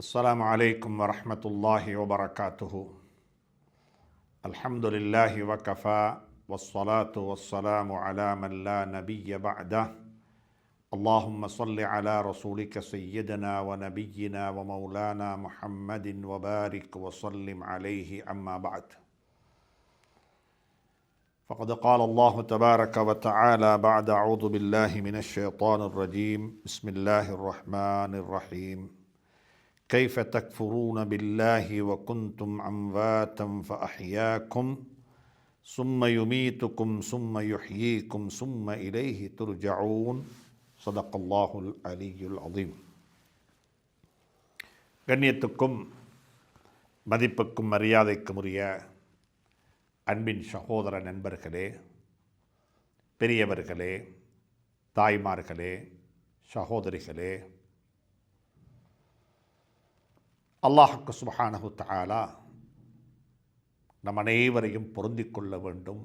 السلام عليكم ورحمة الله وبركاته. الحمد لله وكفى والصلاة والسلام على من لا نبي بعده. اللهم صل على رسولك سيدنا ونبينا ومولانا محمد وبارك وسلم عليه. أما بعد، فقد قال الله تبارك وتعالى بعد أعوذ بالله من الشيطان الرجيم. بسم الله الرحمن الرحيم. كيف تكفرون بالله وكنتم أمواتا فأحياكم ثم يميتكم ثم يحييكم ثم إليه ترجعون. صدق الله العلي العظيم. கண்ணியத்துக்கும் மதிப்புக்கும் மரியாதைக்கும் உரிய அன்பின் சகோதர நண்பர்களே, பெரியவர்களே, தாய்மார்களே, சகோதரிகளே, அல்லாஹ்வுக்கு சுப்ஹானஹு தஆலா நம் அனைவரையும் பொருந்திக் கொள்ள வேண்டும்,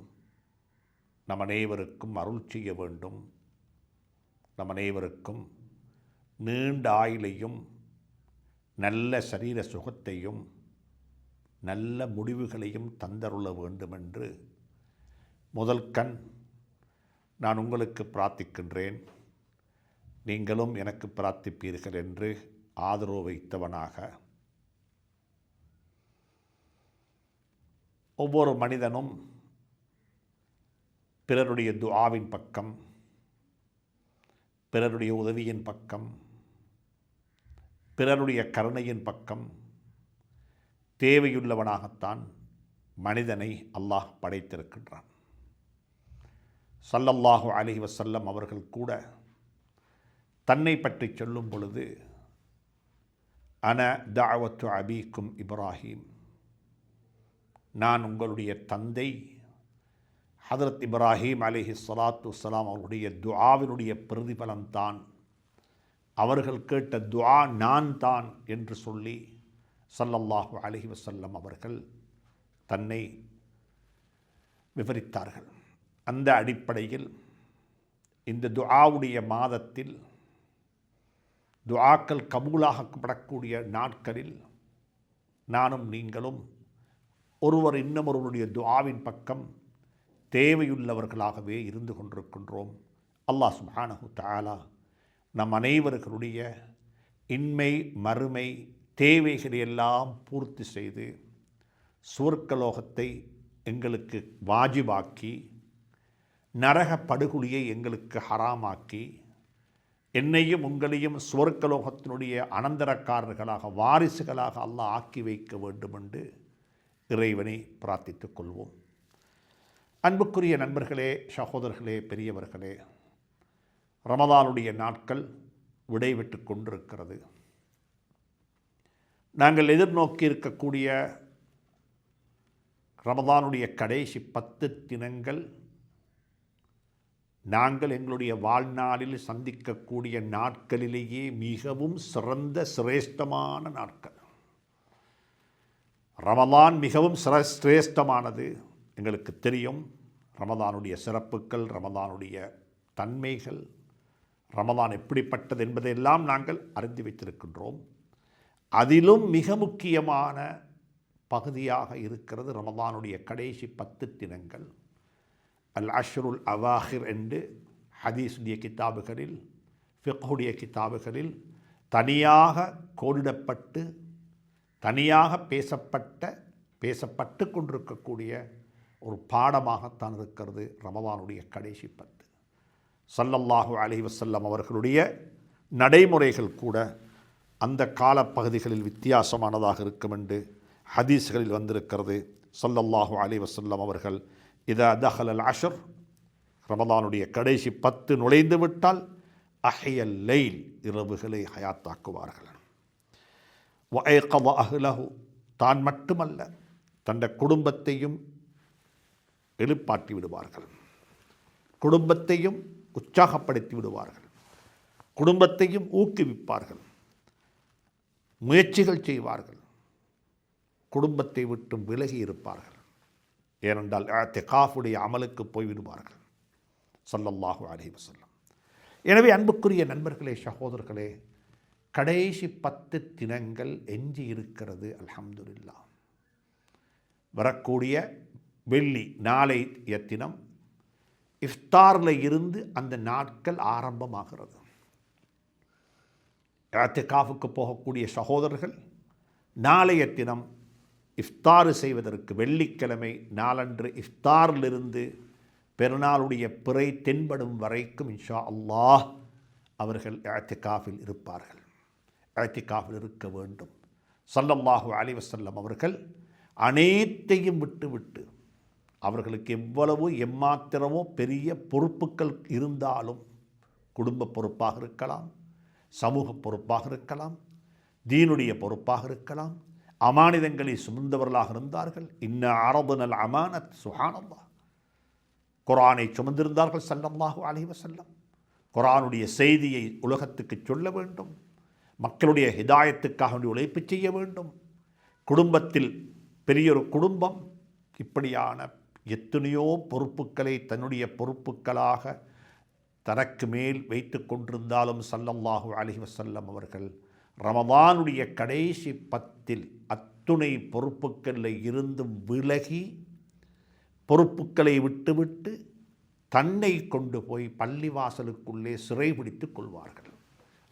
நம் அனைவருக்கும் அருள் செய்ய வேண்டும், நம் அனைவருக்கும் நீண்ட ஆயுளையும் நல்ல சரீர சுகத்தையும் நல்ல முடிவுகளையும் தந்தருள வேண்டுமென்று முதல் கண் நான் உங்களுக்கு பிரார்த்திக்கின்றேன். நீங்களும் எனக்கு பிரார்த்திப்பீர்கள் என்று ஆதரவு வைத்தவனாக, ஒவ்வொரு மனிதனும் பிறருடைய துஆவின் பக்கம், பிறருடைய உதவியின் பக்கம், பிறருடைய கருணையின் பக்கம் தேவையுள்ளவனாகத்தான் மனிதனை அல்லாஹ் படைத்திருக்கின்றான். ஸல்லல்லாஹு அலைஹி வஸல்லம் அவர்கள் கூட தன்னை பற்றி சொல்லும் பொழுது, அன தஅவத்து அபீக்கும் இப்ராஹீம், நான் உங்களுடைய தந்தை ஹதரத் இப்ராஹீம் அலைஹி ஸலாத்து வஸ்ஸலாம் அவர்களுடைய துஆவினுடைய பிரதிபலன்தான், அவர்கள் கேட்ட துஆ நான் தான் என்று சொல்லி ஸல்லல்லாஹு அலைஹி வஸல்லம் அவர்கள் தன்னை விவரித்தார்கள். அந்த அடிப்படையில் இந்த துஆவுடைய மாதத்தில், துஆக்கள் கபூலாகப்படக்கூடிய நாட்களில் நானும் நீங்களும் ஒருவர் இன்னமொருவருடைய துஆவின் பக்கம் தேவையுள்ளவர்களாகவே இருந்து கொண்டிருக்கின்றோம். அல்லாஹ் சுப்ஹானஹு தஆலா நம் அனைவர்களுடைய இன்மை மறுமை தேவைகளையெல்லாம் பூர்த்தி செய்து சுவர்க்கலோகத்தை எங்களுக்கு வாஜிபாக்கி, நரக படுகொலியை எங்களுக்கு ஹராமாக்கி, என்னையும் உங்களையும் சுவர்க்கலோகத்தினுடைய அனந்தரக்காரர்களாக, வாரிசுகளாக அல்லாஹ் ஆக்கி வைக்க வேண்டும் என்று இறைவனை பிரார்த்தித்துக் கொள்வோம். அன்புக்குரிய நண்பர்களே, சகோதரர்களே, பெரியவர்களே, ரமதானுடைய நாட்கள் விடைபெற்று கொண்டிருக்கிறது. நாங்கள் எதிர்நோக்கி இருக்கக்கூடிய ரமதானுடைய கடைசி 10 தினங்கள் நாங்கள் எங்களுடைய வாழ்நாளில் சந்திக்கக்கூடிய நாட்களிலேயே மிகவும் சிறந்த சிரேஷ்டமான நாட்கள். ரமதான் மிகவும் சிரேஷ்டமானது. எங்களுக்கு தெரியும் ரமதானுடைய சிறப்புகள், ரமதானுடைய தன்மைகள், ரமதான் எப்படிப்பட்டது என்பதையெல்லாம் நாங்கள் அறிந்து வைத்திருக்கின்றோம். அதிலும் மிக முக்கியமான பகுதியாக இருக்கிறது ரமதானுடைய கடைசி 10 தினங்கள். அல் அஷ்ருல் அவாஹிர் என்று ஹதீஸுடைய கிதாபுகளில், ஃபிக்ஹுடைய கிதாபுகளில் தனியாக கோடிடப்பட்டு, தனியாக பேசப்பட்டு கொண்டிருக்கக்கூடிய ஒரு பாடமாகத்தான் இருக்கிறது ரமதானுடைய கடைசி 10. ஸல்லல்லாஹு அலைஹி வஸல்லம் அவர்களுடைய நடைமுறைகள் கூட அந்த காலப்பகுதிகளில் வித்தியாசமானதாக இருக்கும் என்று ஹதீஸ்களில் வந்திருக்கிறது. ஸல்லல்லாஹு அலைஹி வஸல்லம் அவர்கள் இதா தஹலல் அஷ்ர், ரமதானுடைய கடைசி 10 நுழைந்து விட்டால் அஹ்யல் லைல், இரவுகளை ஹயாத்தாக்குவார்கள். வஐகத அஹ்லஹு, தான் மட்டுமல்ல தன்னுடைய குடும்பத்தையும் எழுப்பாட்டி விடுவார்கள், குடும்பத்தையும் உற்சாகப்படுத்தி விடுவார்கள், குடும்பத்தையும் ஊக்குவிப்பார்கள், முயற்சிகள் செய்வார்கள், குடும்பத்தை விட்டு விலகி இருப்பார்கள். ஏனென்றால் இஅ்திகாஃபுடைய அமலுக்கு போய்விடுவார்கள். ஸல்லல்லாஹு அலைஹி வஸல்லம். எனவே அன்புக்குரிய நண்பர்களே, சகோதரர்களே, கடைசி 10 தினங்கள் எஞ்சி இருக்கிறது. அல்ஹம்துலில்லாஹ். வரக்கூடிய வெள்ளி நாளைய தினம் இஃப்தாரில் இருந்து அந்த நாட்கள் ஆரம்பமாகிறது. இஅ்திகாஃபுக்கு போகக்கூடிய சகோதரர்கள் நாளைய தினம் இஃப்தார் செய்வதற்கு வெள்ளிக்கிழமை நாளன்று இஃப்தாரிலிருந்து பெருநாளுடைய பிறை தென்படும் வரைக்கும் இன்ஷா அல்லாஹ் அவர்கள் இஅ்திகாஃபில் இருப்பார்கள். இஅ்திகாஃபில் இருக்க வேண்டும். ஸல்லல்லாஹு அலைஹி வஸல்லம் அவர்கள் அனைத்தையும் விட்டுவிட்டு அவர்களுக்கு எவ்வளவு எம்மாத்திரமோ பெரிய பொறுப்புகள் இருந்தாலும், குடும்ப பொறுப்பாக இருக்கலாம், சமூக பொறுப்பாக இருக்கலாம், தீனுடைய பொறுப்பாக இருக்கலாம், அமானிதங்களை சுமந்தவர்களாக இருந்தார்கள். இன்ன அரதுனல் அமானத் சுப்ஹானல்லாஹ். குர்ஆனை சுமந்திருந்தார்கள் ஸல்லல்லாஹு அலைஹி வஸல்லம். குர்ஆனுடைய செய்தியை உலகத்துக்கு சொல்ல வேண்டும், மக்களுடைய ஹிதாயத்துக்காக வேண்டி உழைப்பு செய்ய வேண்டும். குடும்பத்தில் பெரியொரு குடும்பம் இப்படியான எத்தனையோ பொறுப்புகளை தன்னுடைய பொறுப்புகளாக தனக்கு மேல் வைத்து கொண்டிருந்தாலும் ஸல்லல்லாஹு அலைஹி வஸல்லம் அவர்கள் ரமதானுடைய கடைசி 10 அத்துணை பொறுப்புகளில் இருந்தும் விலகி பொறுப்புகளை விட்டுவிட்டு தன்னை கொண்டு போய் பள்ளிவாசலுக்குள்ளே சிறைபிடித்துக் கொள்வார்கள்.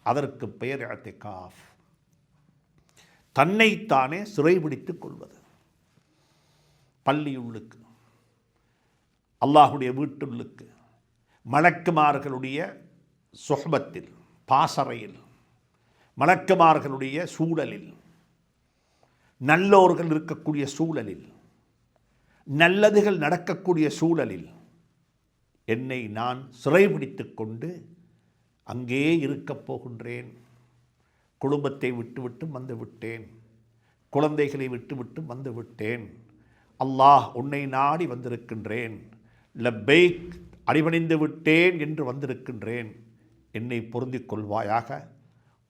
அதற்கு பெயர் இஅ்திகாஃப். தன்னைத்தானே சிறைபிடித்துக் கொள்வது. பள்ளியுள்ளுக்கு, அல்லாஹுடைய வீட்டுள்ளுக்கு, மலக்குமார்களுடைய சுஹ்பத்தில், பாசறையில், மலக்குமார்களுடைய சூழலில், நல்லோர்கள் இருக்கக்கூடிய சூழலில், நல்லதுகள் நடக்கக்கூடிய சூழலில் என்னை நான் சிறைபிடித்து கொண்டு அங்கே இருக்கப் போகின்றேன். குடும்பத்தை விட்டுவிட்டு வந்து விட்டேன், குழந்தைகளை விட்டுவிட்டு வந்து விட்டேன். அல்லாஹ் உன்னை நாடி வந்திருக்கின்றேன், லப்பைக் அடிபணிந்து விட்டேன் என்று வந்திருக்கின்றேன். என்னை பொருந்திக் கொள்வாயாக.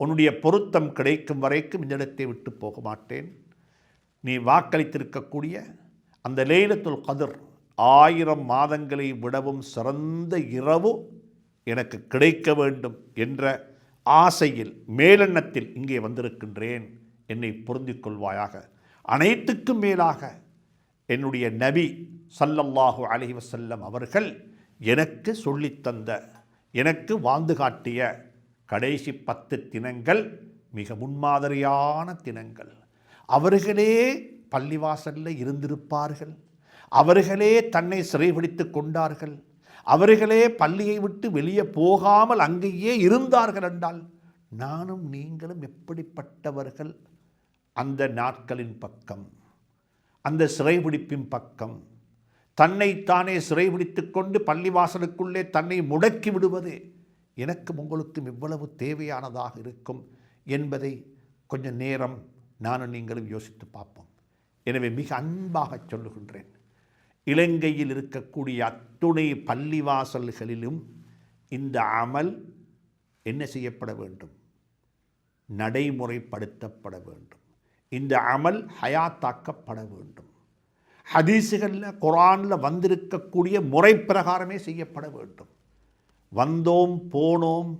உன்னுடைய பொருத்தம் கிடைக்கும் வரைக்கும் இந்த இடத்தை விட்டு போக மாட்டேன். நீ வாக்களித்திருக்கக்கூடிய அந்த லைலத்துல் கத்ர் 1000 மாதங்களை விடவும் சிறந்த இரவு எனக்கு கிடைக்க வேண்டும் என்ற ஆசையில், மேலெண்ணத்தில் இங்கே வந்திருக்கின்றேன். என்னை பொருந்திக் கொள்வாயாக. அனைத்துக்கும் மேலாக என்னுடைய நபி ஸல்லல்லாஹு அலைஹி வஸல்லம் அவர்கள் எனக்கு சொல்லித்தந்த, எனக்கு வாழ்ந்து காட்டிய கடைசி 10 தினங்கள் மிக முன்மாதிரியான தினங்கள். அவர்களே பள்ளிவாசலில் இருந்திருப்பார்கள், அவர்களே தன்னை சிறைபிடித்து கொண்டார்கள், அவர்களே பள்ளியை விட்டு வெளியே போகாமல் அங்கேயே இருந்தார்கள் என்றால் நானும் நீங்களும் எப்படிப்பட்டவர்கள்? அந்த நாட்களின் பக்கம், அந்த சிறைபிடிப்பின் பக்கம், தன்னைத்தானே சிறைபிடித்து கொண்டு பள்ளிவாசலுக்குள்ளே தன்னை முடக்கி விடுவது எனக்கும் உங்களுக்கும் இவ்வளவு தேவையானதாக இருக்கும் என்பதை கொஞ்சம் நேரம் நானும் நீங்களும் யோசித்து பார்ப்போம். எனவே மிக அன்பாக சொல்லுகின்றேன், இலங்கையில் இருக்கக்கூடிய அத்துணை பள்ளிவாசல்களிலும் இந்த அமல் என்ன செய்யப்பட வேண்டும்? நடைமுறைப்படுத்தப்பட வேண்டும். இந்த அமல் ஹயாத்தாக்கப்பட வேண்டும். ஹதீஸுகளில், குர்ஆனில் வந்திருக்கக்கூடிய முறை பிரகாரமே செய்யப்பட வேண்டும். வந்தோம் போனோம்,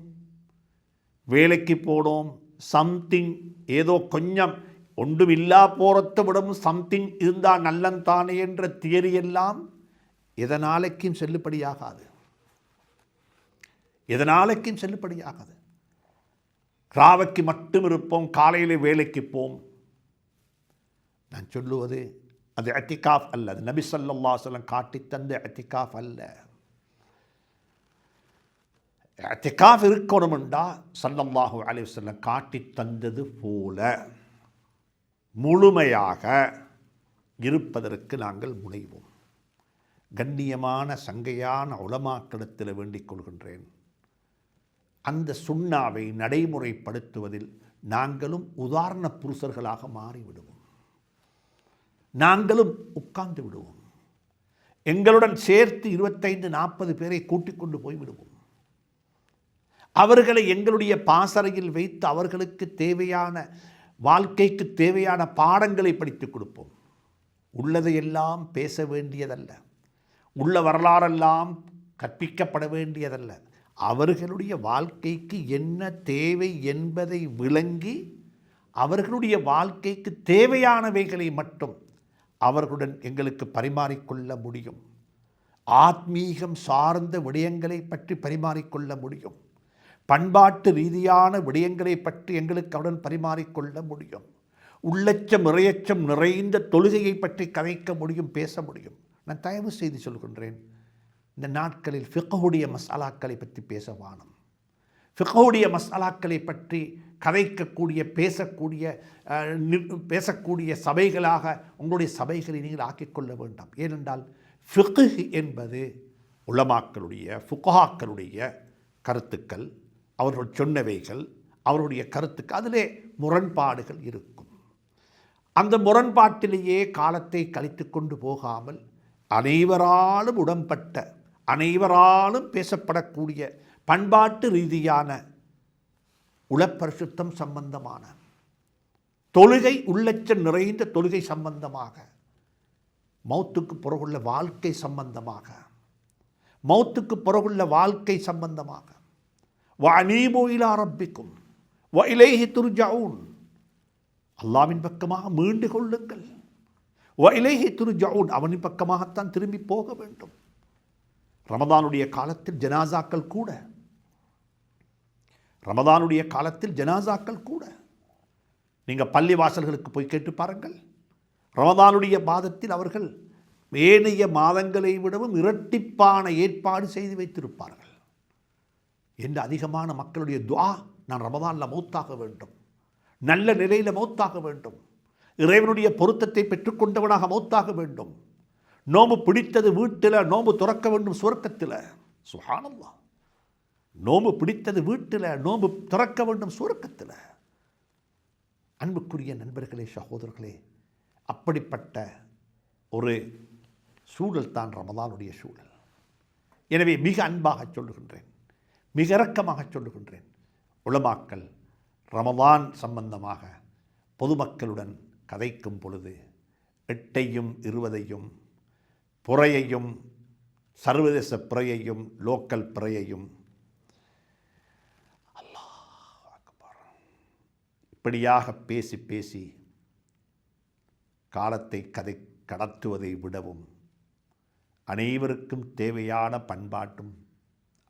வேலைக்கு போனோம், சம்திங் ஏதோ கொஞ்சம் ஒன்றும் இல்லா போகிறத விடவும் சம்திங் இருந்தால் நல்லந்தானே என்ற தியரியெல்லாம் எதனாலைக்கும் செல்லுபடியாகாது, எதனாலைக்கும் செல்லுபடியாகாது. ராவைக்கு மட்டும் இருப்போம், காலையில் வேலைக்கு போம். நான் சொல்லுவது அது இஅ்திகாஃப் அல்ல. அது நபி ஸல்லல்லாஹு அலைஹி வஸல்லம் காட்டித் தந்த இஅ்திகாஃப் அல்ல. இஅ்திகாஃப் இருக்கணும்டா ஸல்லல்லாஹு அலைஹி வஸல்லம் காட்டித் தந்தது போல முழுமையாக இருப்பதற்கு நாங்கள் முனைவோம். கண்ணியமான சங்கையான உலமாக்களிடத்தில் வேண்டிக் கொள்கின்றேன், அந்த சுன்னாவை நடைமுறைப்படுத்துவதில் நாங்களும் உதாரண புருஷர்களாக மாறிவிடுவோம். நாங்களும் உட்கார்ந்து விடுவோம். எங்களுடன் சேர்த்து 25-40 பேரை கூட்டிக் கொண்டு போய்விடுவோம். அவர்களை எங்களுடைய பாசறையில் வைத்து அவர்களுக்கு தேவையான, வாழ்க்கைக்கு தேவையான பாடங்களை படித்துக் கொடுப்போம். உள்ளதையெல்லாம் பேச வேண்டியதல்ல, உள்ள வரலாறெல்லாம் கற்பிக்கப்பட வேண்டியதல்ல. அவர்களுடைய வாழ்க்கைக்கு என்ன தேவை என்பதை விளங்கி அவர்களுடைய வாழ்க்கைக்கு தேவையானவைகளை மட்டும் அவர்களுடன் எங்களுக்கு பரிமாறிக்கொள்ள முடியும். ஆத்மீகம் சார்ந்த விடயங்களை பற்றி பரிமாறிக்கொள்ள முடியும். பண்பாட்டு ரீதியான விடயங்களை பற்றி எங்களுக்கு அவருடன் பரிமாறிக்கொள்ள முடியும். உள்ளச்சம் இறையச்சம் நிறைந்த தொழுகையை பற்றி கதைக்க முடியும், பேச முடியும். நான் தயவு செய்து சொல்கின்றேன், இந்த நாட்களில் ஃபிக்ஹுடைய மசாலாக்களை பற்றி பேச வானம். ஃபிக்ஹுடைய மசாலாக்களை பற்றி கதைக்கக்கூடிய பேசக்கூடிய சபைகளாக உங்களுடைய சபைகளை நீங்கள் ஆக்கிக்கொள்ள வேண்டாம். ஏனென்றால் ஃபிக்ஹ் என்பது உலமாக்களுடைய ஃபுகஹாக்களுடைய கருத்துக்கள், அவர்கள் சொன்னவைகள், அவருடைய கருத்துக்கள், அதிலே முரண்பாடுகள் இருக்கும். அந்த முரண்பாட்டிலேயே காலத்தை கழித்து கொண்டு போகாமல் அனைவராலும் உடன்பட்ட, அனைவராலும் பேசப்படக்கூடிய பண்பாட்டு ரீதியான உளப்பரிசுத்தம் சம்பந்தமான தொழுகை, உள்ளச்சம் நிறைந்த தொழுகை சம்பந்தமாக, மௌத்துக்கு பிறகுள்ள வாழ்க்கை சம்பந்தமாக, மௌத்துக்கு பிறகுள்ள வாழ்க்கை சம்பந்தமாக, வஅனீபு இலா ரப்பிக்கும் வஇலைஹி துர்ஜஊன், அல்லாஹ்வின் பக்கமாக மீண்டு கொள்ளுங்கள். வஇலைஹி துர்ஜஊன், அவனின் பக்கமாகத்தான் திரும்பி போக வேண்டும். ரமதானுடைய காலத்தில் ஜனாசாக்கள் கூட, ரமதானுடைய காலத்தில் ஜனாசாக்கள் கூட, நீங்கள் பள்ளி வாசல்களுக்கு போய் கேட்டு பாருங்கள். ரமதானுடைய மாதத்தில் அவர்கள் ஏனைய மாதங்களை விடவும் இரட்டிப்பான ஏற்பாடு செய்து வைத்திருப்பார்கள். என்று அதிகமான மக்களுடைய துஆ, நான் ரமதானில் மௌத்தாக வேண்டும், நல்ல நிலையில் மௌத்தாக வேண்டும், இறைவனுடைய பொருத்தத்தை பெற்றுக்கொண்டவனாக மௌத்தாக வேண்டும், நோம்பு பிடித்தது வீட்டில், நோம்பு துறக்க வேண்டும் சுவர்க்கத்தில். சுப்ஹானல்லாஹ், நோம்பு பிடித்தது வீட்டில், நோம்பு துறக்க வேண்டும் சுவர்க்கத்தில். அன்புக்குரிய நண்பர்களே, சகோதரர்களே, அப்படிப்பட்ட ஒரு சூழல் தான் ரமதானுடைய சூழல். எனவே மிக அன்பாக சொல்லுகின்றேன், மிக இரக்கமாக சொல்லுகின்றேன், உலமாக்கள் ரமதான் சம்பந்தமாக பொதுமக்களுடன் கதைக்கும் பொழுது 8ஐயும் 20ஐயும் புறையையும், சர்வதேச பிறையையும், லோக்கல் பிறையையும், அல்லாஹ் அக்பர், இப்படியாக பேசி பேசி காலத்தை கடத்துவதை விடவும் அனைவருக்கும் தேவையான பண்பாட்டும்,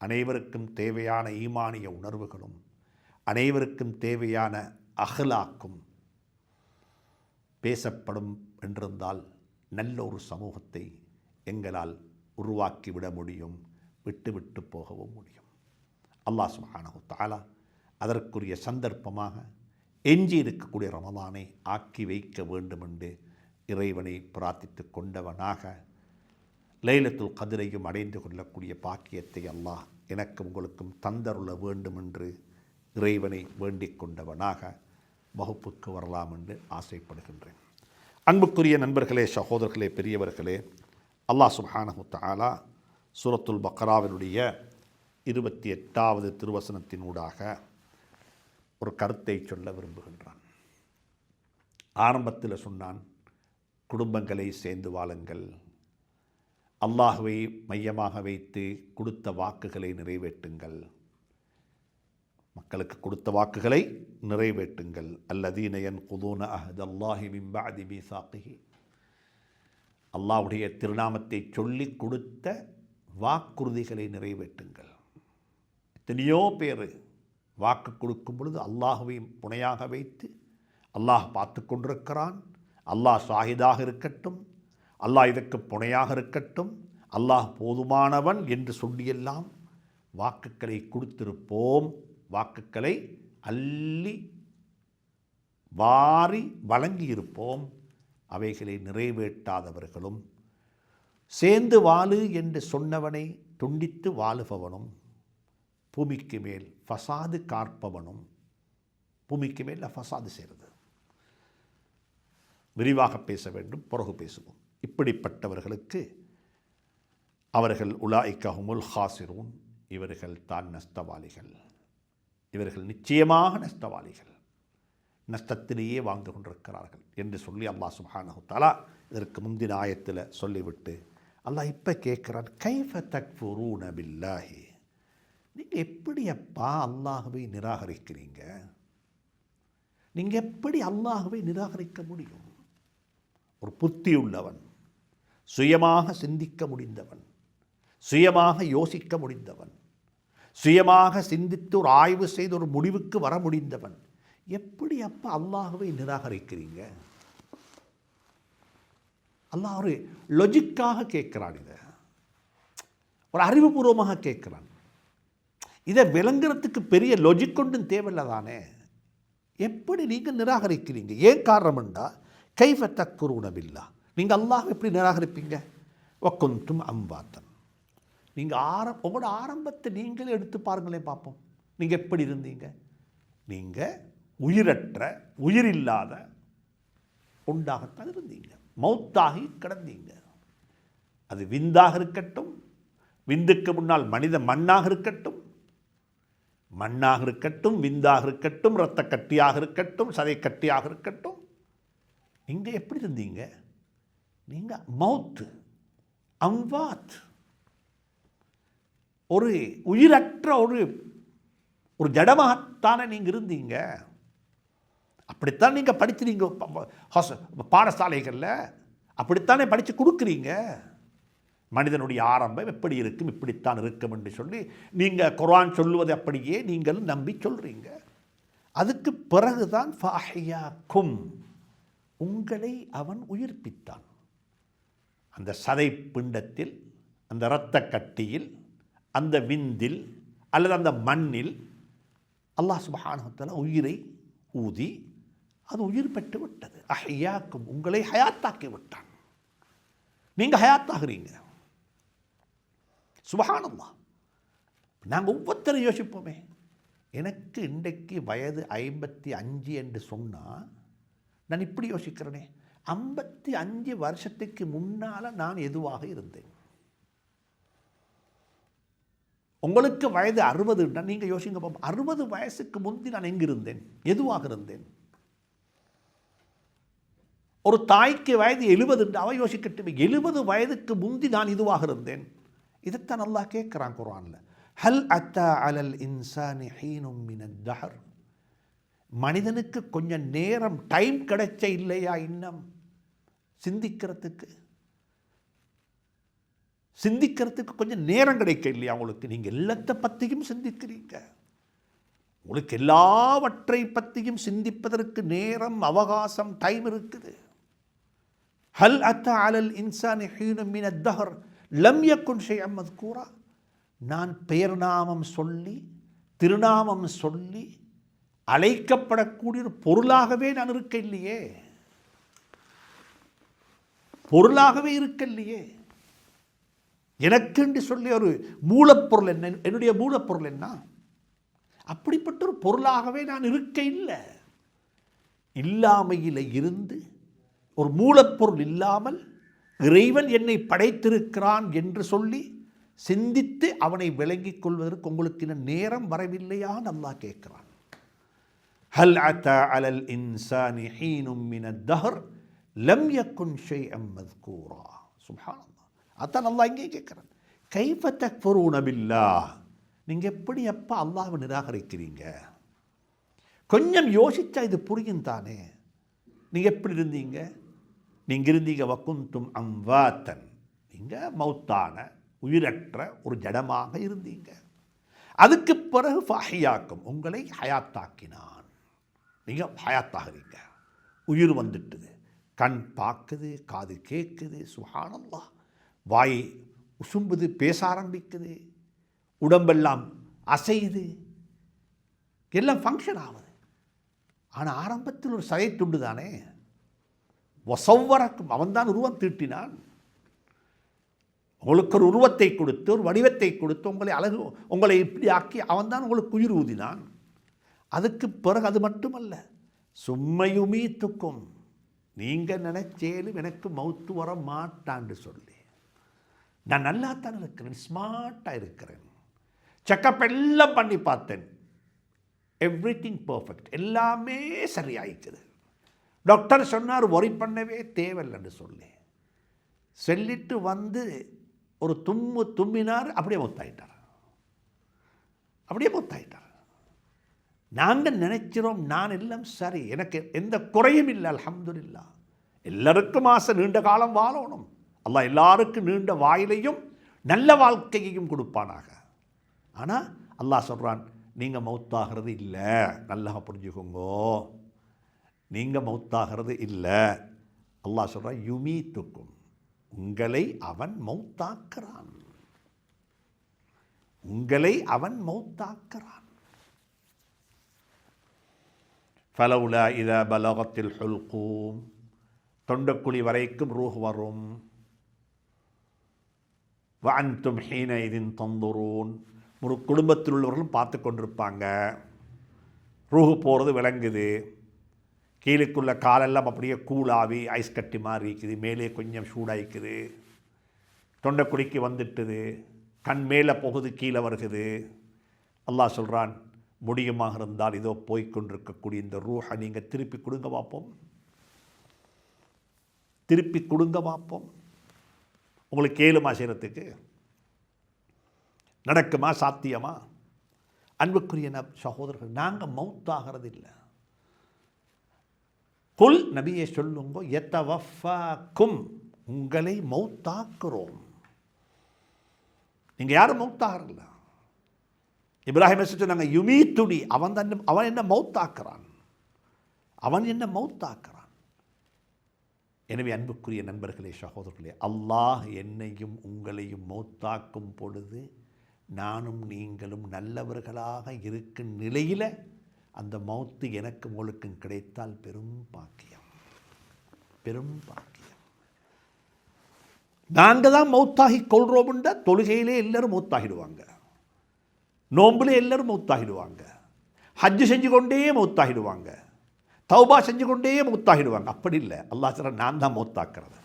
அனைவருக்கும் தேவையான ஈமானிய உணர்வுகளும், அனைவருக்கும் தேவையான அஹ்லாக்கும் பேசப்படும் என்றிருந்தால் நல்ல ஒரு சமூகத்தை எங்களால் உருவாக்கிவிட முடியும், விட்டு போகவும் முடியும். அல்லாஹ் சுப்ஹானஹு வ தஆலா அதற்குரிய சந்தர்ப்பமாக எஞ்சி இருக்கக்கூடிய ரமதானை ஆக்கி வைக்க வேண்டும் என்று இறைவனை பிரார்த்தித்து கொண்டவனாக லைலத்துல் கத்ரையும் அடைந்து கொள்ளக்கூடிய பாக்கியத்தை அல்லாஹ் எனக்கும் உங்களுக்கும் தந்தருள வேண்டும் என்று இறைவனை வேண்டிக் கொண்டவனாக வகுப்புக்கு வரலாம் என்று ஆசைப்படுகின்றேன். அன்புக்குரிய நண்பர்களே, சகோதரர்களே, பெரியவர்களே, அல்லாஹ் சுப்ஹானஹு வ தஆலா சூரத்துல் பக்ராவினுடைய 28வது திருவசனத்தினூடாக ஒரு கருத்தை சொல்ல விரும்புகின்றான். ஆரம்பத்தில் சொன்னான், குடும்பங்களை சேர்ந்து வாழுங்கள், அல்லாஹ்வை மையமாக வைத்து கொடுத்த வாக்குகளை நிறைவேற்றுங்கள், மக்களுக்கு கொடுத்த வாக்குகளை நிறைவேற்றுங்கள். அல்லதீன யன்குதூன அஹ்தல்லாஹி மின் பஅதி மீசாகிஹி, அல்லாஹ்வுடைய திருநாமத்தை சொல்லி கொடுத்த வாக்குறுதிகளை நிறைவேற்றுங்கள். எத்தனையோ பேர் வாக்கு கொடுக்கும் பொழுது அல்லாஹ்வை துணையாக வைத்து, அல்லாஹ் பார்த்து கொண்டிருக்கிறான், அல்லாஹ் ஷாஹிதாக இருக்கட்டும், அல்லாஹ் இதற்கு புனையாக இருக்கட்டும், அல்லாஹ் போதுமானவன் என்று சொல்லியெல்லாம் வாக்குகளை கொடுத்திருப்போம். வாக்குகளை அள்ளி வாரி வழங்கியிருப்போம். அவைகளை நிறைவேற்றாதவர்களும், சேர்ந்து வாழு என்று சொன்னவனை துண்டித்து வாழுபவனும், பூமிக்கு மேல் ஃபசாது காற்பவனும், பூமிக்கு மேல் ஃபசாது செய்கிறது. விரிவாக பேச வேண்டும், பிறகு பேசுவோம். இப்படிப்பட்டவர்களுக்கு அவர்கள் உலாயிக ஹுமுல் ஹாசிரூன், இவர்கள் தான் நஷ்டவாளிகள், இவர்கள் நிச்சயமாக நஷ்டவாளிகள், நஷ்டத்திலேயே வாழ்ந்து கொண்டிருக்கிறார்கள் என்று சொல்லி அல்லாஹ் சுப்ஹானஹு தஆலா இதற்கு முந்தின ஆயத்தில் சொல்லிவிட்டு அல்லாஹ் இப்போ கேட்குறான், கைஃப தக்ஃபுரூன பில்லாஹி, நீங்கள் எப்படி அப்பா அல்லாஹ்வை நிராகரிக்கிறீங்க? நீங்கள் எப்படி அல்லாஹ்வை நிராகரிக்க முடியும்? ஒரு புத்தி உள்ளவன், சுயமாக சிந்திக்க முடிந்தவன், சுயமாக யோசிக்க முடிந்தவன், சுயமாக சிந்தித்து ஒரு ஆய்வு செய்து ஒரு முடிவுக்கு வர முடிந்தவன், எப்படி அப்போ அல்லாஹ்வை நிராகரிக்கிறீங்க? அல்லாஹ் ஒரு லொஜிக்காக கேட்குறான், இதை ஒரு அறிவுபூர்வமாக கேட்குறான். இதை விளங்குறதுக்கு பெரிய லொஜிக் கொண்டும் தேவையில்லை தானே. எப்படி நீங்கள் நிராகரிக்கிறீங்க? ஏன் காரணம்ண்டா கைஃப தக்ஃபுரூன பில்லாஹ், நீங்கள் அல்லாஹ் எப்படி நிராகரிப்பீங்க? வகுந்தும் அம்வாத்தன், நீங்கள் உங்களோட ஆரம்பத்தை நீங்களே எடுத்து பாருங்களேன் பார்ப்போம். நீங்கள் எப்படி இருந்தீங்க? நீங்கள் உயிரற்ற உயிரில்லாத உண்டாகத்தான் இருந்தீங்க, மௌத்தாகி கிடந்தீங்க. அது விந்தாக இருக்கட்டும், விந்துக்கு முன்னால் மனித மண்ணாக இருக்கட்டும், மண்ணாக இருக்கட்டும், விந்தாக இருக்கட்டும், இரத்த கட்டியாக இருக்கட்டும், சதை கட்டியாக இருக்கட்டும், நீங்கள் எப்படி இருந்தீங்க? நீங்கள் மௌத்து, அம்வாத், ஒரு உயிரற்ற ஒரு ஜடமாகத்தானே நீங்கள் இருந்தீங்க. அப்படித்தான் நீங்கள் படிக்கிறீங்க பாடசாலைகளில், அப்படித்தானே படித்து கொடுக்குறீங்க. மனிதனுடைய ஆரம்பம் எப்படி இருக்கும், இப்படித்தான் இருக்கும் என்று சொல்லி நீங்கள் குர்ஆன் சொல்லுவது அப்படியே நீங்கள் நம்பி சொல்கிறீங்க. அதுக்கு பிறகுதான் ஃபாஹியாக்கும், உங்களை அவன் உயிர்ப்பித்தான். அந்த சதை பிண்டத்தில், அந்த இரத்த கட்டியில், அந்த விந்தில் அல்லது அந்த மண்ணில் அல்லாஹ் சுப்ஹானஹு வ தஆலா உயிரை ஊதி அது உயிர் பெற்று விட்டது. அஹ்யாக்கும், உங்களை ஹயாத்தாக்கி விட்டான். நீங்கள் ஹயாத்தாகிறீங்க. சுப்ஹானல்லாஹ். நாங்கள் ஒவ்வொருத்தரும் யோசிப்போமே, எனக்கு இன்றைக்கு வயது 55 என்று சொன்னால் நான் இப்படி யோசிக்கிறேனே, 55 வருஷத்துக்கு முன்னால் நான் எதுவாக இருந்தேன்? உங்களுக்கு வயது 60 நீங்கள் யோசிங்க பாப்போம், 60 வயசுக்கு முந்தி நான் எங்கே இருந்தேன், எதுவாக இருந்தேன்? ஒரு தாய்க்கு வயது 70 அவ யோசிக்கட்டும், 70 வயதுக்கு முந்தி நான் இதுவாக இருந்தேன். இதைத்தான் அல்லாஹ் கேட்குறான் குர்ஆன்ல. ஹல் அத்தா அலல் இன்சானி ஹீனும் மினத் தஹர், மனிதனுக்கு கொஞ்சம் நேரம் டைம் கிடைச்ச இல்லையா இன்னும் சிந்திக்கிறதுக்கு கொஞ்சம் நேரம் கிடைக்க இல்லையா உங்களுக்கு? நீங்கள் எல்லாத்தை பற்றியும் சிந்திக்கிறீங்க, உங்களுக்கு எல்லாவற்றை பற்றியும் சிந்திப்பதற்கு நேரம், அவகாசம், டைம் இருக்குது. ஹல் அத்தா அலல் இன்சானி ஹீனும் மினத் தஹர் லம் யகுன் ஷைஅன் மذ்கூரா, நான் பெயர் நாமம் சொல்லி திருநாமம் சொல்லி அழைக்கப்படக்கூடிய ஒரு பொருளாகவே நான் இருக்க இல்லையே, பொருளாகவே இருக்க இல்லையே. எனக்கென்று சொல்லி ஒரு மூலப்பொருள் என்ன, என்னுடைய மூலப்பொருள் என்ன, அப்படிப்பட்ட ஒரு பொருளாகவே நான் இருக்க இல்லை. இல்லாமையில் இருந்து ஒரு மூலப்பொருள் இல்லாமல் இறைவன் என்னை படைத்திருக்கிறான் என்று சொல்லி சிந்தித்து அவனை விளங்கிக் கொள்வதற்கு உங்களுக்கு இன்னும் நேரம் வரவில்லையான்னு அல்லாஹ் கேட்கிறான். ஹல் அத்தா அலல் இன்சானி ஹீனும் மினத் தஹர் லம் யகுன் ஷைஅன் மذ்கூரா. சுப்ஹானல்லாஹ். அதான் அல்லாஹ் இங்கே கேட்குறான், கைஃப தக்ஃபுரூன பில்லாஹ், நீங்கள் எப்படி அப்போ அல்லாஹ்வை நிராகரிக்கிறீங்க? கொஞ்சம் யோசிச்சா இது புரியும் தானே. நீங்கள் எப்படி இருந்தீங்க? நீங்கள் இருந்தீங்க வகுந்தும் அம்வாத்தன், நீங்கள் மௌத்தான உயிரற்ற ஒரு ஜடமாக இருந்தீங்க. அதுக்கு பிறகு ஃபஹியாக்கும், உங்களை ஹயாத்தாக்கினான். நீங்கள் ஹயாத்தாகிறீங்க, உயிர் வந்துட்டுது, கண் பார்க்குது, காது கேட்குது, சுப்ஹானல்லாஹ், வாய் உசும்புது, பேச ஆரம்பிக்குது, உடம்பெல்லாம் அசையுது, எல்லாம் ஃபங்க்ஷன் ஆகுது. ஆனால் ஆரம்பத்தில் ஒரு சதை துண்டு தானே. வசவ்வரக்கும், அவன்தான் உருவம் தீட்டினான். உங்களுக்கு ஒரு உருவத்தை கொடுத்து, ஒரு வடிவத்தை கொடுத்து, உங்களை இப்படி ஆக்கி அவன்தான் உங்களுக்கு உயிர் ஊதினான். அதுக்கு பிறகு அது மட்டுமல்ல, சும்மையுமீத்துக்கும், நீங்கள் நினைச்சேலும் எனக்கு மௌத்து வர மாட்டான்னு சொல்லி, நான் நல்லாத்தான் இருக்கிறேன், ஸ்மார்ட்டாக இருக்கிறேன், செக்கப் எல்லாம் பண்ணி பார்த்தேன், எவ்ரிதிங் பர்ஃபெக்ட், எல்லாமே சரியாயிக்குது. டாக்டர் சொன்னார் ஒரி பண்ணவே தேவையில்லைன்னு சொல்லிட்டு வந்து ஒரு தும்மினார், அப்படியே மொத்தாயிட்டார். அப்படியே மௌத்தாயிட்டார். நாங்கள் நினைக்கிறோம் நான் எல்லாம் சரி, எனக்கு எந்த குறையும் இல்லை, அல்ஹம்துலில்லாஹ். எல்லாருக்கும் ஆசை நீண்ட காலம் வாழணும். அல்லாஹ் எல்லாருக்கும் நீண்ட வாயிலையும் நல்ல வாழ்க்கையையும் கொடுப்பானாக. ஆனால் அல்லாஹ் சொல்கிறான், நீங்கள் மௌத்தாகிறது இல்லை. நல்லா புரிஞ்சுக்கோங்கோ, நீங்கள் மௌத்தாகிறது இல்லை. அல்லாஹ் சொல்கிறான், யுமீத்துக்கும், உங்களை அவன் மௌத்தாக்குறான், உங்களை அவன் மௌத்தாக்குறான். ஃபலவுலா இதா பலகத்தில் ஹுல்கூம், தொண்டக்குழி வரைக்கும் ரூஹ் வரும். வஅன்தும் ஹீனைதின் தந்துரூன், ஒரு குடும்பத்தில் உள்ளவர்களும் பார்த்து கொண்டிருப்பாங்க. ரூஹு போகிறது விளங்குது. கீழுக்குள்ள காலெல்லாம் அப்படியே கூலாவி ஐஸ் கட்டி மாதிரி இருக்குது, மேலே கொஞ்சம் சூடாயிக்குது. தொண்டைக்குழிக்கு வந்துட்டுது, கண் மேலே போகுது, கீழே வருகுது. அல்லாஹ் சொல்கிறான், முடியுமாக இருந்தால் இதோ போய்கொண்டிருக்கக்கூடிய இந்த ரூஹை நீங்கள் திருப்பி கொடுங்க பார்ப்போம், திருப்பி கொடுங்க பார்ப்போம். உங்களுக்கு ஏழுமா செய்கிறதுக்கு நடக்குமா, சாத்தியமா? அன்புக்குரிய சகோதரர்கள், நாங்கள் மௌத்தாகிறது இல்லை. குல், நபியை சொல்லுங்க, யதவஃபாக்கும், உங்களை மௌத்தாக்குறோம். நீங்கள் யாரும் மௌத்தாகிறல்ல. இப்ராஹிம் சொன்னாங்க, யுமீத்துனி, அவன் என்ன மௌத்தாக்குறான், அவன் என்ன மௌத்தாக்குறான். எனவே அன்புக்குரிய நண்பர்களே, சகோதரர்களே, அல்லாஹ் என்னையும் உங்களையும் மௌத்தாக்கும் பொழுது நானும் நீங்களும் நல்லவர்களாக இருக்கும் நிலையில் அந்த மௌத்து எனக்கு உங்களுக்கும் கிடைத்தால் பெரும் பாக்கியம், பெரும் பாக்கியம். நாங்கள் தான் மௌத்தாகி கொள்றோம்ன்ற தொழுகையிலே எல்லாரும் மௌத்தாகிடுவாங்க, நோம்பிலே எல்லாரும் மௌத்தாகிடுவாங்க, ஹஜ்ஜு செஞ்சு கொண்டே மௌத்தாகிடுவாங்க, தௌபா செஞ்சு கொண்டே மௌத்தாகிடுவாங்க. அப்படி இல்லை. அல்லாஹ் சொல்கிறான், நான் தான் மௌத்தாக்குறது,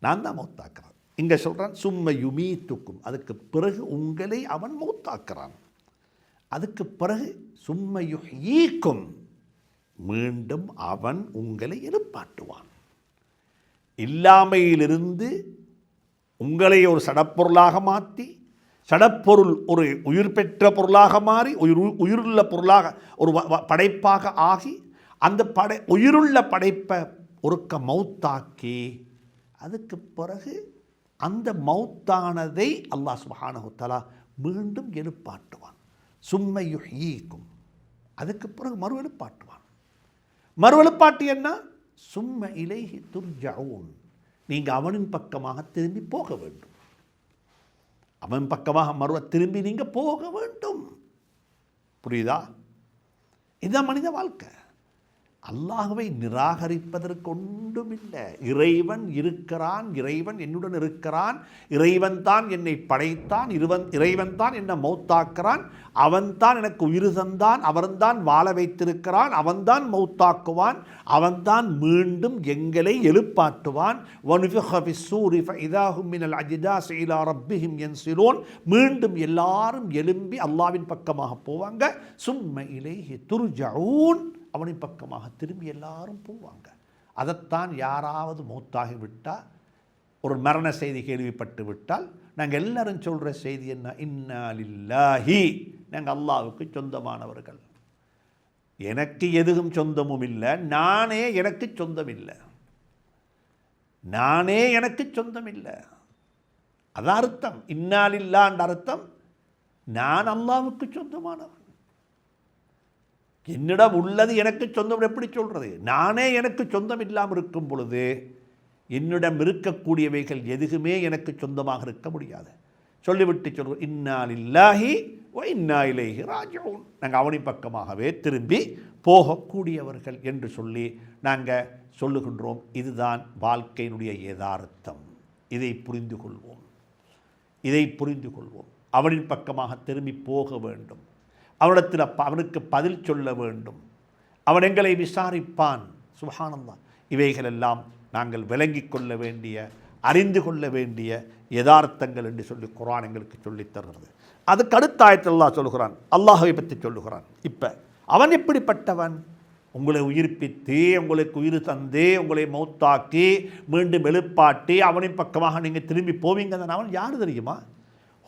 நான் தான் மௌத்தாக்குறது. இங்கே சொல்கிறான், சும்ம யுமீத்துக்கும், அதுக்கு பிறகு உங்களை அவன் மௌத்தாக்குறான். அதுக்கு பிறகு சும்ம யுஹ்யீக்கும், மீண்டும் அவன் உங்களை எழுப்பாட்டுவான். இல்லாமையிலிருந்து உங்களை ஒரு சடப்பொருளாக மாற்றி, சடப்பொருள் ஒரு உயிர் பெற்ற பொருளாக மாறி, உயிருள்ள பொருளாக ஒரு படைப்பாக ஆகி, அந்த உயிருள்ள படைப்பை ஒருக்க மௌத்தாக்கி, அதுக்கு பிறகு அந்த மௌத்தானதை அல்லாஹ் சுப்ஹானஹு வ தஆலா மீண்டும் எழுப்பாட்டுவான். சும்ம யுஹ்யீக்கும், அதுக்கு பிறகு மறு எழுப்பாட்டுவான். மறு எழுப்பாட்டு என்ன? சும்ம இலைஹி துர்ஜஊன், நீங்கள் அவனின் பக்கமாக திரும்பி போக வேண்டும். அவன் பக்கமாக திரும்பி நீங்கள் போக வேண்டும். புரியுதா? இதுதான் மனித வாழ்க்கை. அல்லாஹ்வை நிராகரிப்பதற்கு ஒன்றுமில்லை. இறைவன் இருக்கிறான், இறைவன் என்னுடன் இருக்கிறான், இறைவன் தான் என்னை படைத்தான், இறைவன் தான் என்னை மௌத்தாக்குறான், அவன்தான் எனக்கு உயிர் தந்தான், அவன்தான் வாழ வைத்திருக்கிறான், அவன்தான் மௌத்தாக்குவான், அவன்தான் மீண்டும் எங்களை எழுப்பாட்டுவான். மீண்டும் எல்லாரும் எழும்பி அல்லாஹ்வின் பக்கமாக போவாங்க. சும்ம இலைஹி துர்ஜஊன், அவனின் பக்கமாக திரும்பி எல்லாரும் போவாங்க. அதைத்தான் யாராவது மௌத்தாகி விட்டால், ஒரு மரண செய்தி கேள்விப்பட்டு விட்டால், நாங்கள் எல்லாரும் சொல்கிற செய்தி என்ன? இன்னா லில்லாஹி, நாங்கள் அல்லாஹ்வுக்கு சொந்தமானவர்கள், எனக்கு எதுவும் சொந்தமும் இல்லை, நானே எனக்கு சொந்தம் இல்லை, நானே எனக்கு சொந்தம் இல்லை. அதான் அர்த்தம். இன்னா லில்லாஹ்ன்ற அர்த்தம், நான் அல்லாஹ்வுக்கு சொந்தமானவன், என்னிடம் உள்ளது எனக்கு சொந்தம். எப்படி சொல்கிறது? நானே எனக்கு சொந்தம் இல்லாமல் இருக்கும் பொழுது என்னிடம் இருக்கக்கூடியவைகள் எதுவுமே எனக்கு சொந்தமாக இருக்க முடியாது. சொல்லிவிட்டு சொல்கிறோம், இன்னா லில்லாஹி வ இன்னா இலைஹி ராஜிஊன், நாங்கள் அவனின் பக்கமாகவே திரும்பி போகக்கூடியவர்கள் என்று சொல்லி நாங்கள் சொல்லுகின்றோம். இதுதான் வாழ்க்கையினுடைய யதார்த்தம். இதை புரிந்து கொள்வோம், இதை புரிந்து கொள்வோம். அவனின் பக்கமாக திரும்பி போக வேண்டும், அவனிடத்தில் அவனுக்கு பதில் சொல்ல வேண்டும், அவன் எங்களை விசாரிப்பான். சுப்ஹானல்லாஹ். இவைகளெல்லாம் நாங்கள் விளங்கி கொள்ள வேண்டிய, அறிந்து கொள்ள வேண்டிய யதார்த்தங்கள் என்று சொல்லி குர்ஆன் எங்களுக்கு சொல்லித் தருகிறது. அதுக்கு அடுத்த ஆயத்தில் அல்லாஹ் சொல்லுகிறான், அல்லாஹ்வை பற்றி சொல்லுகிறான். இப்போ அவன் எப்படிப்பட்டவன்? உங்களை உயிர்ப்பித்து, உங்களுக்கு உயிர் தந்து, உங்களை மௌத்தாக்கி, மீண்டும் எழுப்பாட்டி, அவனின் பக்கமாக நீங்கள் திரும்பி போவீங்க. அவன் யார் தெரியுமா?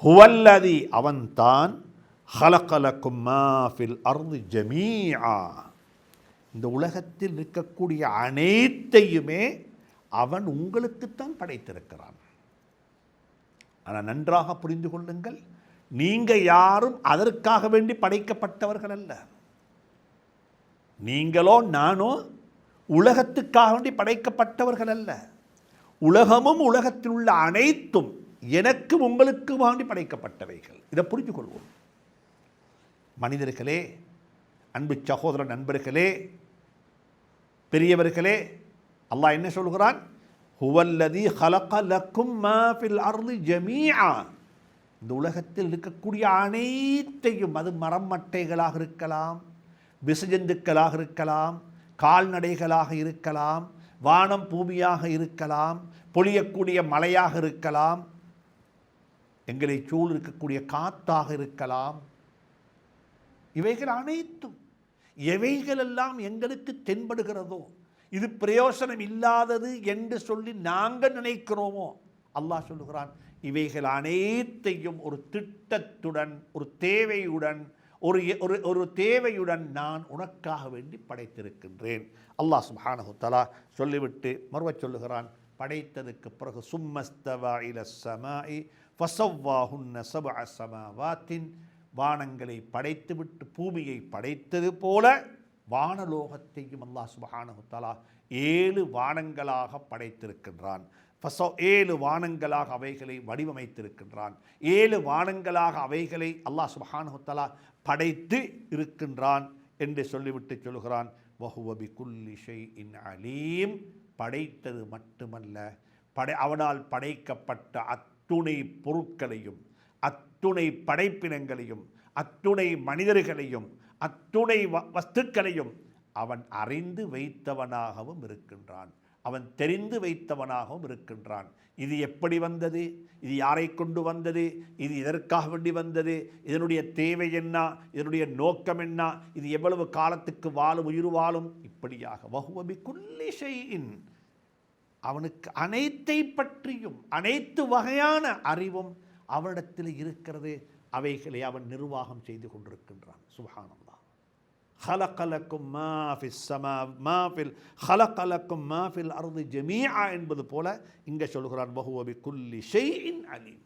ஹுவல்லதி அவன்தான் ஹலகலக்கும் மா ஃபில் அர்தி ஜமீஆ, இந்த உலகத்தில் இருக்கக்கூடிய அனைத்தையுமே அவன் உங்களுக்குத்தான் படைத்திருக்கிறான். ஆனால் நன்றாக புரிந்து கொள்ளுங்கள், நீங்கள் யாரும் அதற்காக வேண்டி படைக்கப்பட்டவர்கள் அல்ல. நீங்களோ நானோ உலகத்துக்காக வேண்டி படைக்கப்பட்டவர்கள் அல்ல. உலகமும் உலகத்தில் உள்ள அனைத்தும் எனக்கும் உங்களுக்கு வேண்டி படைக்கப்பட்டவைகள். இதை புரிந்து கொள்வோம். மனிதர்களே, அன்பு சகோதர நண்பர்களே, பெரியவர்களே, அல்லாஹ் என்ன சொல்கிறான்? ஹுவல்லதி ஹலக லக்கும் மா ஃபில் அர்தி ஜமீஆ, இந்த உலகத்தில் இருக்கக்கூடிய அனைத்தையும், அது மரம் மட்டைகளாக இருக்கலாம், விசஜந்துக்களாக இருக்கலாம், கால்நடைகளாக இருக்கலாம், வானம் பூமியாக இருக்கலாம், பொழியக்கூடிய மலையாக இருக்கலாம், எங்களை சூழ் இருக்கக்கூடிய காத்தாக இருக்கலாம், இவைகள் அனைத்தும் எவைகளெல்லாம் எங்களுக்கு தென்படுகிறதோ, இது பிரயோசனம் இல்லாதது என்று சொல்லி நாங்கள் நினைக்கிறோமோ, அல்லாஹ் சொல்லுகிறான் இவைகள் அனைத்தையும் ஒரு திட்டத்துடன், ஒரு தேவையுடன், ஒரு தேவையுடன் நான் உனக்காக வேண்டி படைத்திருக்கின்றேன். அல்லாஹ் சுப்ஹானஹு தஆலா சொல்லிவிட்டு மறுவச் சொல்லுகிறான், படைத்ததுக்கு பிறகு சும்மஸ்தவா இலஸ் ஸமாஇ ஃபஸவ்வாஹுன்ன சப்அ ஸமாவாத்தின், வானங்களை படைத்துவிட்டு பூமியை படைத்தது போல வானலோகத்தையும் அல்லாஹ் சுப்ஹானஹு தஆலா 7 வானங்களாக படைத்திருக்கின்றான். 7 வானங்களாக அவைகளை வடிவமைத்திருக்கின்றான். 7 வானங்களாக அவைகளை அல்லாஹ் சுப்ஹானஹு தஆலா படைத்து இருக்கின்றான் என்று சொல்லிவிட்டு சொல்கிறான், வஹுவ பிகுல்லி ஷைஇன் அலீம், படைத்தது மட்டுமல்ல, அவனால் படைக்கப்பட்ட அத்துணை பொருட்களையும், அத்துணை படைப்பினங்களையும், அத்துணை மனிதர்களையும், அத்துணை வஸ்துக்களையும் அவன் அறிந்து வைத்தவனாகவும் இருக்கின்றான், அவன் தெரிந்து வைத்தவனாகவும் இருக்கின்றான். இது எப்படி வந்தது, இது யாரை கொண்டு வந்தது, இது எதற்காக வேண்டி வந்தது, இதனுடைய தேவை என்ன, இதனுடைய நோக்கம் என்ன, இது எவ்வளவு காலத்துக்கு வாழும், உயிர் வாழும், இப்படியாக வஹுவ பிகுல்லி ஷைஇன், அவனுக்கு அனைத்தை பற்றியும் அனைத்து வகையான அறிவும் அவனிடத்தில் இருக்கிறது. அவைகளை அவன் நிர்வாகம் செய்து கொண்டிருக்கின்றான். சுப்ஹானல்லாஹ். ஹலகலக்கும் மா ஃபிஸ் ஸமா மா ஃபில் ஹலகலக்கும் மா ஃபில் அர்தி ஜமீஆ என்பது போல இங்கே சொல்கிறான், வஹுவ பிகுல்லி ஷைஇன் அலீம்,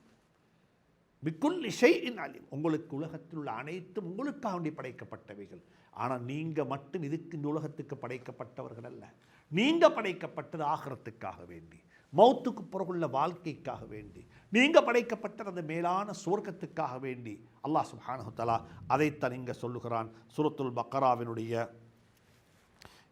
பிகுல்லி ஷைஇன் அலீம். உங்களுக்கு உலகத்தில் உள்ள அனைத்தும் உங்களுக்காக வேண்டி படைக்கப்பட்டவைகள். ஆனால் நீங்கள் மட்டும் இதுக்கு இந்த உலகத்துக்கு படைக்கப்பட்டவர்கள் அல்ல. நீங்கள் படைக்கப்பட்டது ஆகிரத்துக்காக வேண்டி, மௌத்துக்கு பிறகுள்ள வாழ்க்கைக்காக வேண்டி, நீங்கள் படைக்கப்பட்ட அந்த மேலான சுவர்க்கத்துக்காக வேண்டி. அல்லாஹ் சுப்ஹானஹு தஆலா அதைத்தான் இங்கே சொல்லுகிறான். சூரத்துல் பக்கராவினுடைய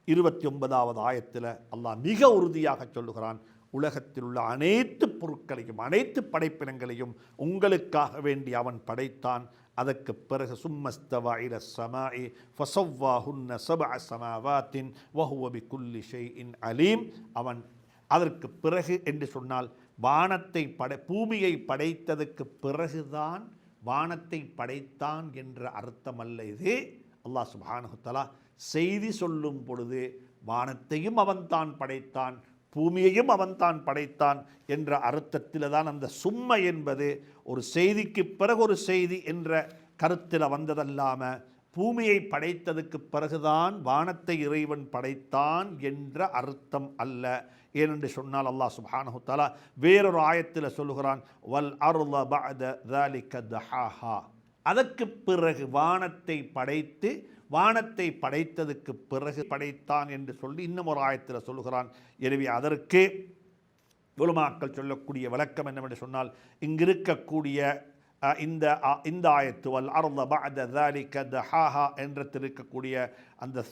29வது ஆயத்தில் அல்லாஹ் மிக உறுதியாக சொல்லுகிறான், உலகத்தில் உள்ள அனைத்து பொருட்களையும் அனைத்து படைப்பினங்களையும் உங்களுக்காக வேண்டி அவன் படைத்தான். அதற்கு பிறகு சும்மஸ்தவா இலஸ் ஸமாஇ ஃபஸவ்வாஹுன்ன சப்அ ஸமாவாத்தின் வஹுவ பிகுல்லி ஷைஇன் அலீம். அவன் அதற்கு பிறகு என்று சொன்னால் வானத்தை பூமியை படைத்ததற்கு பிறகுதான் வானத்தை படைத்தான் என்ற அர்த்தம் அல்ல இது. அல்லாஹ் சுப்ஹானஹு தஆலா செய்தி சொல்லும் பொழுது வானத்தையும் அவன்தான் படைத்தான், பூமியையும் அவன்தான் படைத்தான் என்ற அர்த்தத்தில் தான் அந்த சும்ம என்பது ஒரு செய்திக்கு பிறகு ஒரு செய்தி என்ற கருத்தில் வந்ததல்லாமல் பூமியை படைத்ததுக்கு பிறகுதான் வானத்தை இறைவன் படைத்தான் என்ற அர்த்தம் அல்ல. ஏனென்று சொன்னால் அல்லாஹ் சுப்ஹானஹு தஆலா வேறொரு ஆயத்தில் சொல்லுகிறான், வல் அர்த பஅத ذلك தஹாஹா, அதற்கு பிறகு வானத்தை படைத்து வானத்தை படைத்ததுக்கு பிறகு படைத்தான் என்று சொல்லி இன்னும் ஒரு ஆயத்தில் சொல்லுகிறான். எனவே அதற்கு உலமாக்கள் சொல்லக்கூடிய விளக்கம் என்னவென்று சொன்னால், இங்கிருக்கக்கூடிய இந்த ஆயத்து வல் அர்த பஅத ذلك தஹாஹா என்று இருக்கக்கூடிய அந்த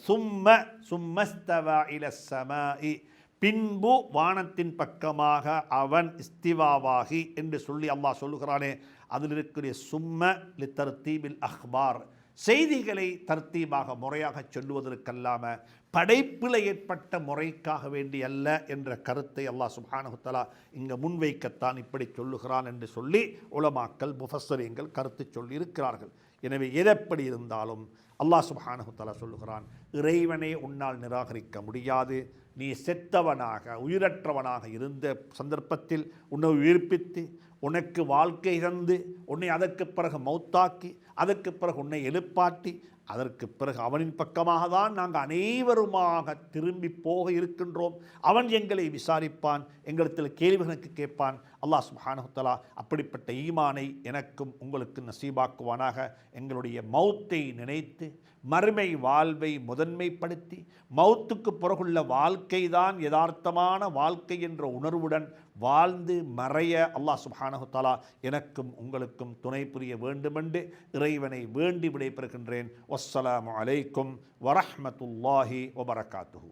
சும்மஸ்தவா இலஸ் ஸமாஇ, பின்பு வானத்தின் பக்கமாக அவன் இஸ்திவாவாகி என்று சொல்லி அல்லாஹ் சொல்லுகிறானே, அதில் இருக்கக்கூடிய சும்ம லித்தர்தீபில் அஹ்பார், செய்திகளை தர்த்தீபாக முறையாக சொல்லுவதற்கல்லாமல் படைப்பில் ஏற்பட்ட முறைக்காக வேண்டி அல்ல என்ற கருத்தை அல்லாஹ் சுப்ஹானஹு தஆலா இங்கே முன்வைக்கத்தான் இப்படி சொல்லுகிறான் என்று சொல்லி உலமாக்கள் முஃபஸ்ஸரீன்கள் கருத்து சொல்லி இருக்கிறார்கள். எனவே எதெப்படி இருந்தாலும் அல்லாஹ் சுப்ஹானஹு தஆலா சொல்லுகிறான், இறைவனை உன்னால் நிராகரிக்க முடியாது. நீ செத்தவனாக உயிரற்றவனாக இருந்த சந்தர்ப்பத்தில் உன்னை உயிர்ப்பித்து உனக்கு வாழ்க்கை தந்து உன்னை அதற்கு பிறகு மௌத்தாக்கி அதற்கு பிறகு உன்னை எழுப்பாட்டி அதற்கு பிறகு அவனின் பக்கமாக தான் நாங்கள் அனைவருமாக திரும்பி போக இருக்கின்றோம். அவன் எங்களை விசாரிப்பான், எங்களிடத்தில் கேள்விகளுக்கு கேட்பான். அல்லாஹ் சுப்ஹானஹு வ தஆலா அப்படிப்பட்ட ஈமானை எனக்கும் உங்களுக்கு நசீபாக்குவானாக. எங்களுடைய மௌத்தை நினைத்து மறுமை வாழ்வை முதன்மைப்படுத்தி மௌத்துக்கு பிறகுள்ள வாழ்க்கை தான் யதார்த்தமான வாழ்க்கை என்ற உணர்வுடன் வாழ்ந்து மறைய அல்லாஹ் சுப்ஹானஹு வ தஆலா எனக்கும் உங்களுக்கும் துணை புரிய வேண்டுமென்று இறைவனை வேண்டி விடைபெறுகின்றேன். வஸ்ஸலாமு அலைக்கும் வரஹ்மத்துல்லாஹி வபரகாத்துஹு.